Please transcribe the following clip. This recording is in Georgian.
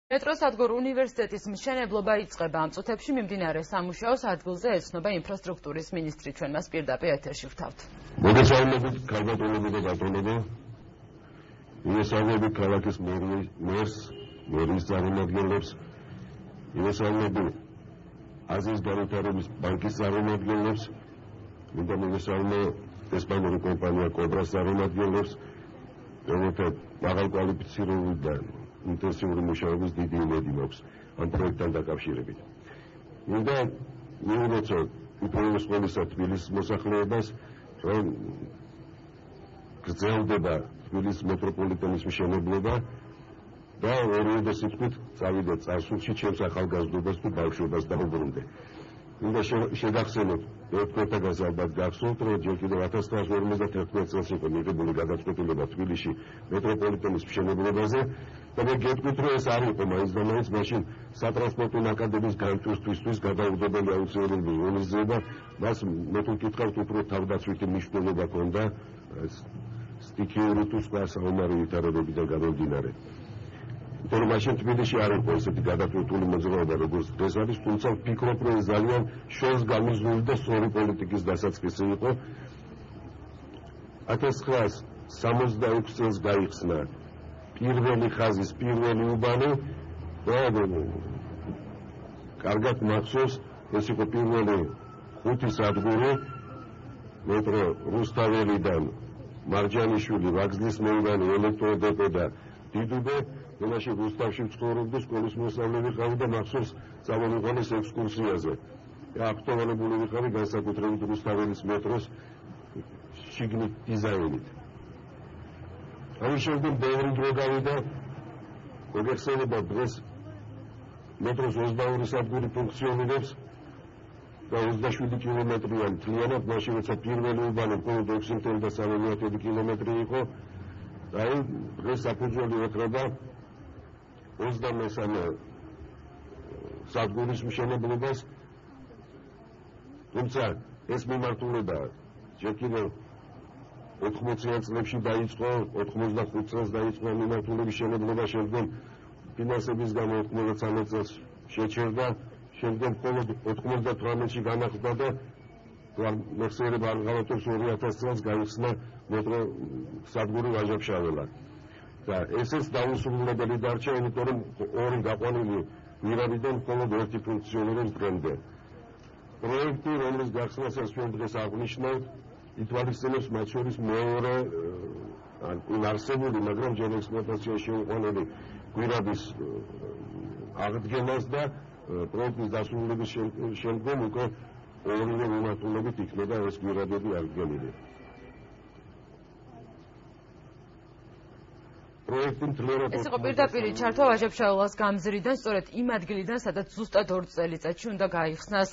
მეტროსადგურ უნივერსიტეტის მშენებლობა იწყება. ამ წუთებში მიმდინარე სამუშაოს ადგილზე ეცნობა ინფრასტრუქტურის მინისტრი. ჩვენ მას პირდაპირ ეთერში ვთავთ. მოგესალმებით, ქალბატონები და ბატონები. იმესალმებით ქალაქის მერს, მერის წარმომადგენლებს. იმესალმებით აზიის განვითარების ბანკის წარმომადგენლებს. მინდა მოგესალმო ესპანური კომპანია კობრას წარმომადგენლებს, რომელთაც მაღალკვალიფიცირებული და ინტენსიური მუშაობის დიდი იმედი მაქვს ამ პროექტთან დაკავშირებით. მინდა მივუწოდო უპირველეს ყოვლისა თბილისის მოსახლეობას, რომ გრძელდება თბილისის მეტროპოლიტენის მშენებლობა და ორივე სიტყვით წავიდა წარსულში ჩემს ახალგაზრდობას თუ ბავშვობას დაუბრუნდე. მინდა შეგახსენოთ, ერთგვარად ალბათ გახსოვთ, რომ ჯერ კიდევ 1951 წელს იყო მიღებული გადაწყვეტილება თბილისში მეტროპოლიტენის მშენებლობაზე და მე გეტყვით, რომ ეს არ იყო მაინც და მაინც მაშინ სატრანსპორტო ნაკადების განჭურვისთვის გადაუღებელი აუცილებელი ღონისძიება, მას მე თუ ვკითხავთ, უფრო თავდაცვითი მნიშვნელობა ჰქონდა სტიქიური თუ სხვა საომარი ვითარებებიდან გამომდინარე. იმიტომ რომ მაშინ თბილისში არ იყო ესეთი გადაწყვეტილი მოძრაობა, როგორც დღეს არის, თუმცა ვფიქრობ, რომ ეს ძალიან შორს გამიზნული და სწორი პოლიტიკის დასაწყისი იყო. 1966 წელს გაიხსნა პირველი ხაზის პირველი უბანი და კარგად მახსოვს, ეს იყო პირველი 5 სადგური მეტრო რუსთაველიდან მარჯანიშვილი, ვაგზლის მეურანი, ელექტროდეპო და დიდუბე. მაშინ რუსთავში ვცხოვრობდი, სკოლის მოსწავლე ვიყავი და მახსოვს წავიღონეს ექსკურსიაზე. აქტუალურებული ვიყავი განსაკუთრებით რუსთაველის მეტროს შიგნით დიზაინით. ამის შემდეგ ბევრი დრო გავიდა, მოგეხსენება დღეს მეტროს 22 სადგური ფუნქციონირებს და 27 კილომეტრია მთლიანად, მაშინ როცა პირველი უბანი მხოლოდ 6.3 კილომეტრი იყო, აი დღეს საფუძველი ეთრება 23 სადგურის მშენებლობას, თუმცა ეს მიმართულება ჯერ კიდევ 80-იან წლებში დაიწყო, 85 წელს დაიწყო მიმართულების მშენებლობა, შემდეგ ფინანსების გამო 93 წელს შეჩერდა, შემდეგ მხოლოდ 98-ში განახლდა და მეხსიერება არ გავაკეთებს 2000 წელს გაიხსნა მეტრო სადგური ვაჟა-ფშაველა. და ესეც დაუსრულებელი დარჩა, იმიტომ რომ ორი გაყვანილი გვირაბიდან მხოლოდ ერთი ფუნქციონირებს დღემდე. პროექტი, რომლის გახსნასაც ჩვენ დღეს აღვნიშნავთ, ითვალისწინებს მათ შორის მეორე არსებული, მაგრამ ჯერ ექსპლუატაციაში შეუყვანილი გვირაბის აღდგენას და პროექტის დასრულების შემდგომ უკვე ორივე მიმართულებით იქნება ეს გვირაბები აღდგენილი. ეს იყო პირდაპირი ჩართვა ვაჟა-ფშაველას გამზირიდან, სწორედ იმ ადგილიდან, სადაც ზუსტად 2 წელიწადში უნდა გაიხსნას